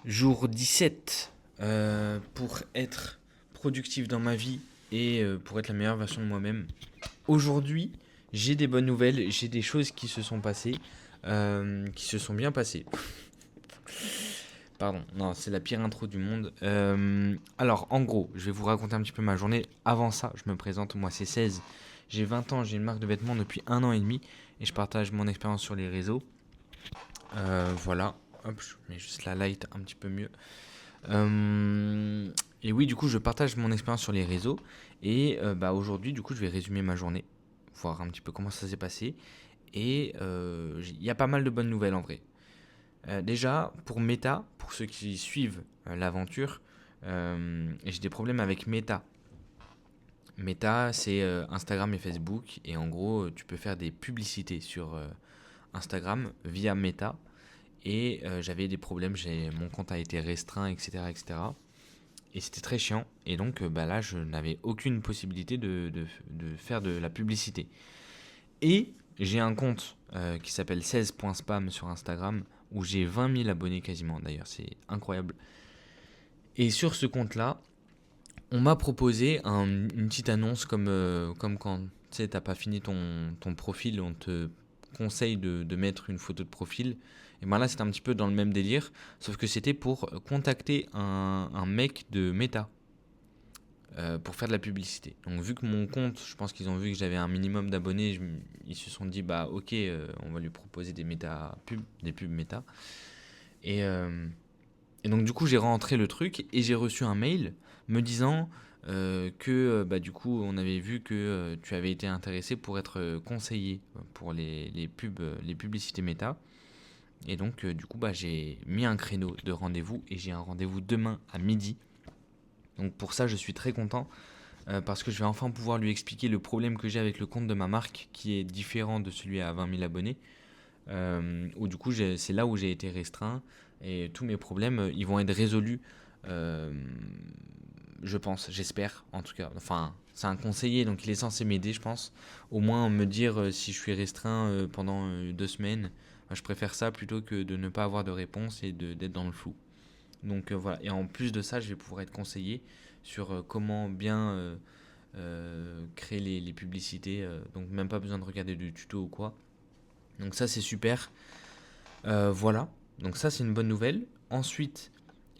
Jour 17 pour être productif dans ma vie et pour être la meilleure version de moi-même. Aujourd'hui, j'ai des bonnes nouvelles, j'ai des choses qui se sont passées, qui se sont bien passées. Pardon, non, c'est la pire intro du monde. Alors, en gros, je vais vous raconter un petit peu ma journée. Avant ça, je me présente, moi c'est 16. J'ai 20 ans, j'ai une marque de vêtements depuis 1 an et demi et je partage mon expérience sur les réseaux. Voilà, hop, je mets juste la light un petit peu mieux. Euh, et oui, du coup, je partage mon expérience sur les réseaux. Et aujourd'hui, du coup, je vais résumer ma journée, voir un petit peu comment ça s'est passé. Et il y a pas mal de bonnes nouvelles en vrai. Déjà, pour Meta, pour ceux qui suivent l'aventure, j'ai des problèmes avec Meta. Meta, c'est Instagram et Facebook. Et en gros, tu peux faire des publicités sur Instagram via Meta. Et j'avais des problèmes, mon compte a été restreint, etc. etc. Et c'était très chiant. Et donc là, je n'avais aucune possibilité de faire de la publicité. Et j'ai un compte qui s'appelle 16.spam sur Instagram, où j'ai 20 000 abonnés quasiment. D'ailleurs, c'est incroyable. Et sur ce compte-là, on m'a proposé une petite annonce comme quand tu sais, t'as pas fini ton profil, on te conseille de mettre une photo de profil. Et ben là, c'était un petit peu dans le même délire, sauf que c'était pour contacter un mec de Meta pour faire de la publicité. Donc vu que mon compte, je pense qu'ils ont vu que j'avais un minimum d'abonnés, ils se sont dit bah ok, on va lui proposer des méta pubs, des pubs méta. Et, euh, et donc du coup j'ai rentré le truc et j'ai reçu un mail me disant que du coup on avait vu que tu avais été intéressé pour être conseiller pour les pubs, les publicités méta. Et donc du coup j'ai mis un créneau de rendez-vous et j'ai un rendez-vous demain à midi. Donc pour ça je suis très content parce que je vais enfin pouvoir lui expliquer le problème que j'ai avec le compte de ma marque qui est différent de celui à 20 000 abonnés. Où du coup c'est là où j'ai été restreint et tous mes problèmes ils vont être résolus, euh, je pense, j'espère en tout cas. Enfin, c'est un conseiller donc il est censé m'aider, je pense. Au moins me dire si je suis restreint pendant 2 semaines. Je préfère ça plutôt que de ne pas avoir de réponse et d'être dans le flou. Donc voilà, et en plus de ça, je vais pouvoir être conseillé sur comment bien créer les publicités. Donc même pas besoin de regarder de tuto ou quoi. Donc ça, c'est super. Voilà, donc ça, c'est une bonne nouvelle. Ensuite,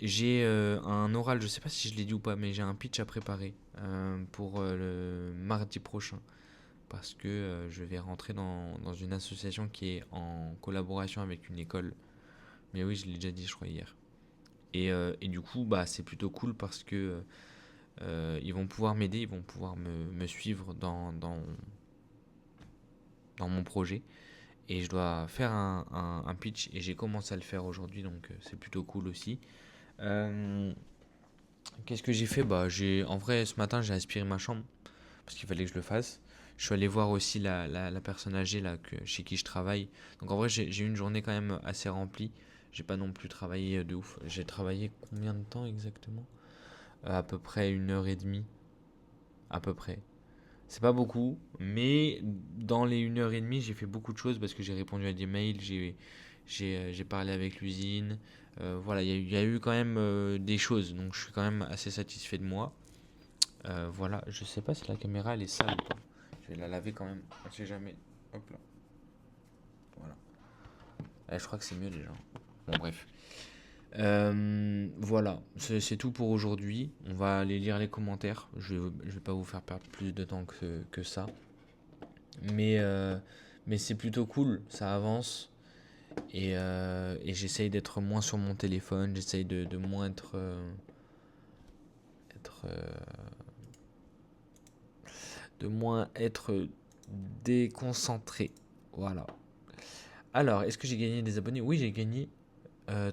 j'ai un oral, je sais pas si je l'ai dit ou pas, mais j'ai un pitch à préparer pour le mardi prochain. Parce que je vais rentrer dans une association qui est en collaboration avec une école. Mais oui, je l'ai déjà dit, je crois, hier. Et du coup, c'est plutôt cool parce que ils vont pouvoir m'aider, ils vont pouvoir me suivre dans mon projet. Et je dois faire un pitch et j'ai commencé à le faire aujourd'hui, donc c'est plutôt cool aussi. Euh, Qu'est-ce que j'ai fait? En vrai, ce matin, j'ai aspiré ma chambre parce qu'il fallait que je le fasse. Je suis allé voir aussi la personne âgée là, chez qui je travaille. Donc en vrai, j'ai eu une journée quand même assez remplie. J'ai pas non plus travaillé de ouf. J'ai travaillé combien de temps exactement? À peu près 1 heure et demie. À peu près. C'est pas beaucoup, mais dans les 1 heure et demie, j'ai fait beaucoup de choses parce que j'ai répondu à des mails, j'ai parlé avec l'usine. Voilà, il y a eu quand même des choses, donc je suis quand même assez satisfait de moi. Voilà, je sais pas si la caméra elle est sale ou pas. Je vais la laver quand même, on sait jamais. Hop là, voilà. Je crois que c'est mieux déjà. Bon, bref. Voilà, c'est tout pour aujourd'hui. On va aller lire les commentaires. Je vais pas vous faire perdre plus de temps que ça. Mais, euh, mais c'est plutôt cool, ça avance. Et j'essaye d'être moins sur mon téléphone, j'essaye de moins être, de moins être déconcentré. Voilà. Alors, est-ce que j'ai gagné des abonnés? Oui, j'ai gagné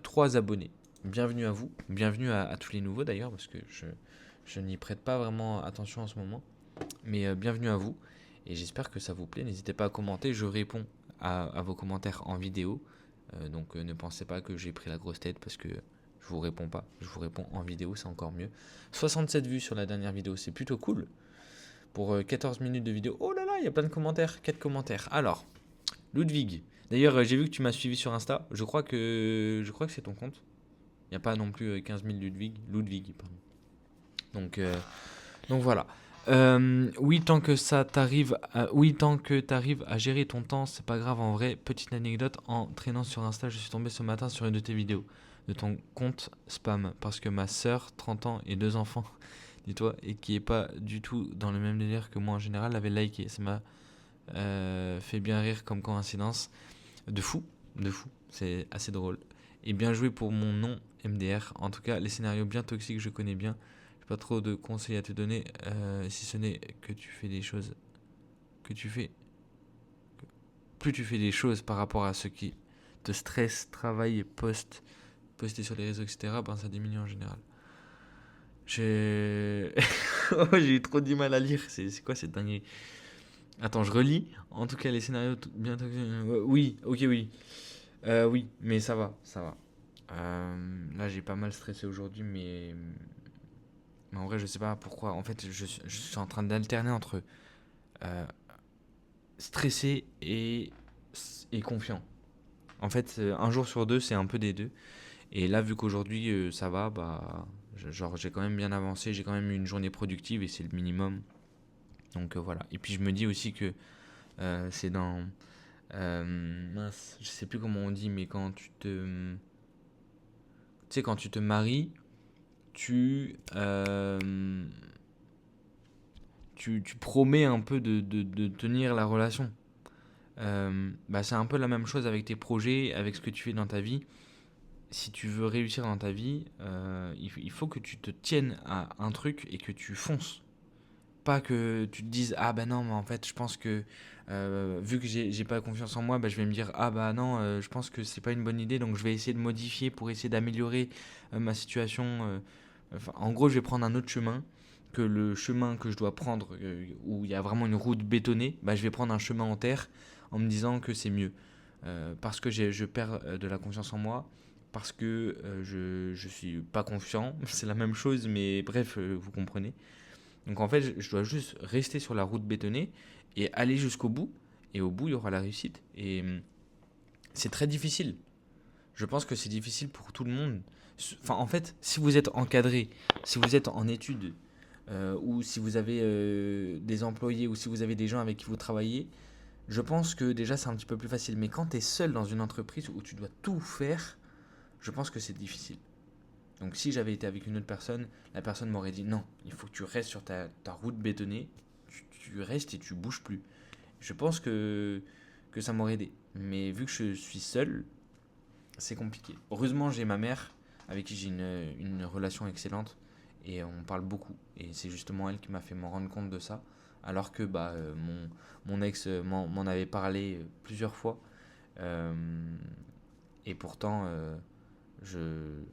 3 abonnés. Bienvenue à vous, bienvenue à tous les nouveaux d'ailleurs, parce que je n'y prête pas vraiment attention en ce moment. Mais bienvenue à vous, et j'espère que ça vous plaît. N'hésitez pas à commenter, je réponds à vos commentaires en vidéo. Donc ne pensez pas que j'ai pris la grosse tête parce que je vous réponds pas. Je vous réponds en vidéo, c'est encore mieux. 67 vues sur la dernière vidéo, c'est plutôt cool. Pour 14 minutes de vidéo, oh là là, il y a plein de commentaires. 4 commentaires. Alors, Ludwig. D'ailleurs, j'ai vu que tu m'as suivi sur Insta. Je crois que c'est ton compte. Il n'y a pas non plus 15 000 Ludwig, pardon. Donc voilà. Oui, tant que t'arrives à gérer ton temps, c'est pas grave en vrai. Petite anecdote, en traînant sur Insta, je suis tombé ce matin sur une de tes vidéos de ton compte spam parce que ma sœur, 30 ans et 2 enfants, dis-toi, et qui est pas du tout dans le même délire que moi en général, l'avait liké. Ça m'a fait bien rire comme coïncidence. De fou, de fou. C'est assez drôle. Et bien joué pour mon nom MDR. En tout cas, les scénarios bien toxiques, je connais bien. J'ai pas trop de conseils à te donner, si ce n'est que tu fais des choses que tu fais. Plus tu fais des choses par rapport à ce qui te stresse, travail, poster sur les réseaux, etc., ben ça diminue en général. J'ai oh, j'ai eu trop du mal à lire. C'est quoi cette dinguerie? Attends, je relis. En tout cas, les scénarios bien toxiques. Oui, ok, oui. Oui, mais ça va, ça va. Là, j'ai pas mal stressé aujourd'hui, mais en vrai, je sais pas pourquoi. En fait, je suis en train d'alterner entre euh, stressé et confiant. En fait, un jour sur deux, c'est un peu des deux. Et là, vu qu'aujourd'hui, ça va, bah, genre, j'ai quand même bien avancé, j'ai quand même eu une journée productive et c'est le minimum. Donc voilà. Et puis, je me dis aussi que c'est dans. Mince, je sais plus comment on dit, mais quand tu te. Tu sais, quand tu te maries, tu, tu promets un peu de tenir la relation. Bah, c'est un peu la même chose avec tes projets, avec ce que tu fais dans ta vie. Si tu veux réussir dans ta vie, il faut que tu te tiennes à un truc et que tu fonces. Pas que tu te dises ah bah non mais en fait je pense que vu que j'ai pas confiance en moi bah je vais me dire ah bah non je pense que c'est pas une bonne idée donc je vais essayer de modifier pour essayer d'améliorer ma situation enfin, en gros je vais prendre un autre chemin que le chemin que je dois prendre où il y a vraiment une route bétonnée bah je vais prendre un chemin en terre en me disant que c'est mieux. Parce que je perds de la confiance en moi parce que je suis pas confiant c'est la même chose mais bref vous comprenez. Donc en fait, je dois juste rester sur la route bétonnée et aller jusqu'au bout. Et au bout, il y aura la réussite. Et c'est très difficile. Je pense que c'est difficile pour tout le monde. Enfin, en fait, si vous êtes encadré, si vous êtes en études, ou si vous avez des employés, ou si vous avez des gens avec qui vous travaillez, je pense que déjà c'est un petit peu plus facile. Mais quand tu es seul dans une entreprise où tu dois tout faire, je pense que c'est difficile. Donc si j'avais été avec une autre personne, la personne m'aurait dit non, il faut que tu restes sur ta route bétonnée, tu restes et tu bouges plus. Je pense que ça m'aurait aidé. Mais vu que je suis seul, c'est compliqué. Heureusement, j'ai ma mère avec qui j'ai une relation excellente et on parle beaucoup. Et c'est justement elle qui m'a fait me rendre compte de ça. Alors que bah, mon ex m'en avait parlé plusieurs fois. Euh, et pourtant, je,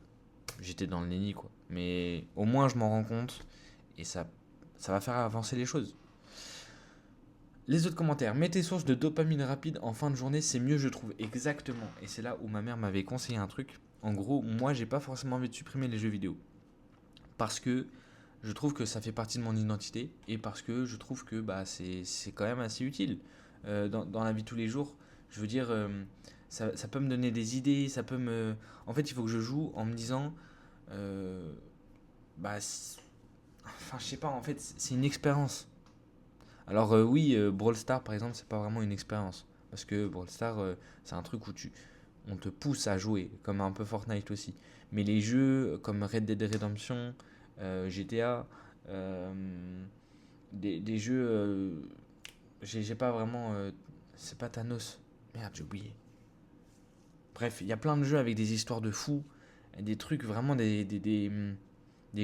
j'étais dans le déni quoi. Mais au moins je m'en rends compte et ça va faire avancer les choses. Les autres commentaires. Mets tes sources de dopamine rapide en fin de journée, c'est mieux je trouve. Exactement. Et c'est là où ma mère m'avait conseillé un truc. En gros, moi j'ai pas forcément envie de supprimer les jeux vidéo. Parce que je trouve que ça fait partie de mon identité et parce que je trouve que bah, c'est quand même assez utile dans la vie de tous les jours. Je veux dire, ça peut me donner des idées, ça peut me... En fait, il faut que je joue en me disant, euh, bah, enfin, je sais pas, en fait, c'est une expérience. Alors, oui, Brawl Stars, par exemple, c'est pas vraiment une expérience. Parce que Brawl Stars, c'est un truc où on te pousse à jouer, comme un peu Fortnite aussi. Mais les jeux comme Red Dead Redemption, GTA, euh, des jeux, j'ai pas vraiment. C'est pas Thanos. Merde, j'ai oublié. Bref, il y a plein de jeux avec des histoires de fous, des trucs vraiment des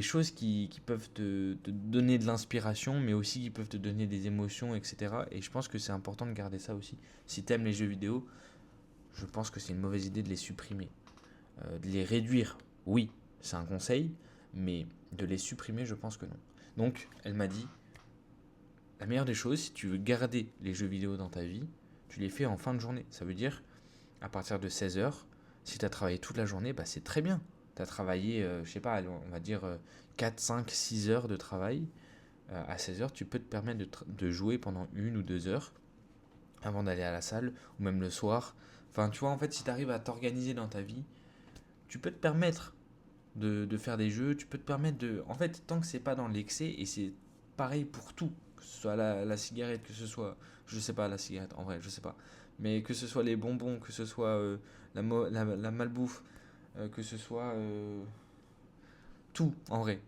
choses qui peuvent te donner de l'inspiration, mais aussi qui peuvent te donner des émotions, etc. Et je pense que c'est important de garder ça aussi. Si tu aimes les jeux vidéo, je pense que c'est une mauvaise idée de les supprimer. De les réduire, oui, c'est un conseil, mais de les supprimer, je pense que non. Donc, elle m'a dit, la meilleure des choses, si tu veux garder les jeux vidéo dans ta vie, tu les fais en fin de journée. Ça veut dire, à partir de 16 h, si tu as travaillé toute la journée, bah c'est très bien. Tu as travaillé, je sais pas, on va dire 4, 5, 6 heures de travail. À 16 h, tu peux te permettre de jouer pendant 1 ou 2 heures avant d'aller à la salle, ou même le soir. Enfin, tu vois, en fait, si tu arrives à t'organiser dans ta vie, tu peux te permettre. de faire des jeux. Tu peux te permettre de... En fait, tant que c'est pas dans l'excès, et c'est pareil pour tout, que ce soit la cigarette, que ce soit... Je sais pas, la cigarette, en vrai, je sais pas. Mais que ce soit les bonbons, que ce soit la malbouffe, que ce soit tout, en vrai.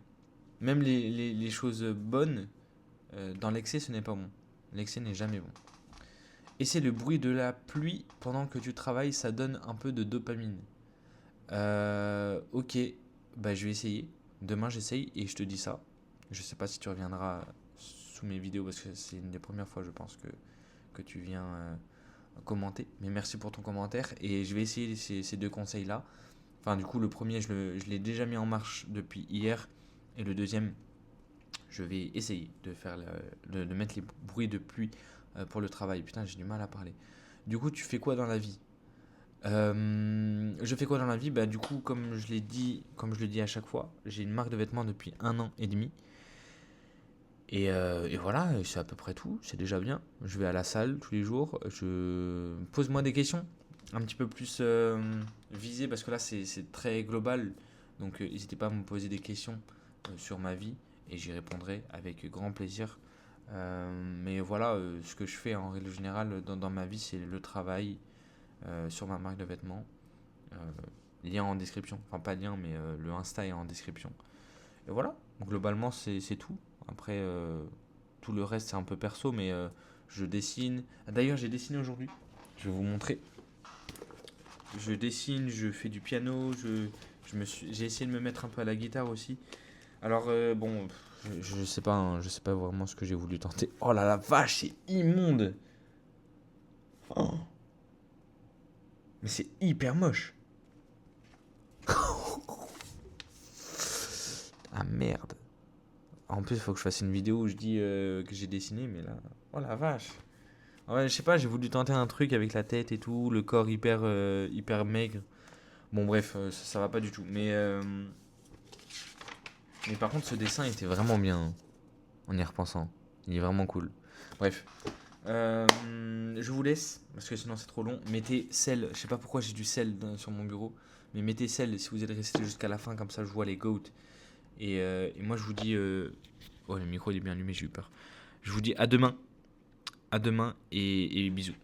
Même les choses bonnes, dans l'excès, ce n'est pas bon. L'excès n'est jamais bon. Et c'est le bruit de la pluie pendant que tu travailles, ça donne un peu de dopamine. Ok, bah je vais essayer. Demain j'essaye et je te dis ça. Je sais pas si tu reviendras sous mes vidéos parce que c'est une des premières fois je pense que tu viens commenter. Mais merci pour ton commentaire et je vais essayer ces deux conseils là. Enfin du coup le premier je l'ai déjà mis en marche depuis hier et le deuxième je vais essayer de faire de mettre les bruits de pluie pour le travail. Putain j'ai du mal à parler. Du coup tu fais quoi dans la vie? Je fais quoi dans la vie? Bah, du coup, comme je l'ai dit, comme je le dis à chaque fois, j'ai une marque de vêtements depuis 1 an et demi. Et voilà, c'est à peu près tout. C'est déjà bien. Je vais à la salle tous les jours. Je pose-moi des questions un petit peu plus visées parce que là, c'est très global. Donc, n'hésitez pas à me poser des questions sur ma vie et j'y répondrai avec grand plaisir. Mais voilà, ce que je fais en règle générale dans ma vie, c'est le travail sur ma marque de vêtements. Euh, Lien en description. Enfin, pas lien, mais le Insta est en description. Et voilà, donc, globalement, c'est tout. Après, tout le reste, c'est un peu perso, mais je dessine. D'ailleurs, j'ai dessiné aujourd'hui. Je vais vous montrer. Je dessine, je fais du piano, j'ai essayé de me mettre un peu à la guitare aussi. Alors, bon, je sais pas, hein, je sais pas vraiment ce que j'ai voulu tenter. Oh là la vache, c'est immonde! Oh, mais c'est hyper moche! Ah merde! En plus, il faut que je fasse une vidéo où je dis que j'ai dessiné, mais là. Oh la vache! Ouais, je sais pas, j'ai voulu tenter un truc avec la tête et tout, le corps hyper maigre. Bon, bref, ça va pas du tout. Mais par contre, ce dessin était vraiment bien, hein, en y repensant. Il est vraiment cool. Bref. Je vous laisse, parce que sinon c'est trop long. Mettez sel, je sais pas pourquoi j'ai du sel sur mon bureau, mais mettez sel si vous êtes resté jusqu'à la fin, comme ça je vois les goats. Et moi je vous dis. Oh, le micro il est bien allumé, j'ai eu peur. Je vous dis à demain et bisous.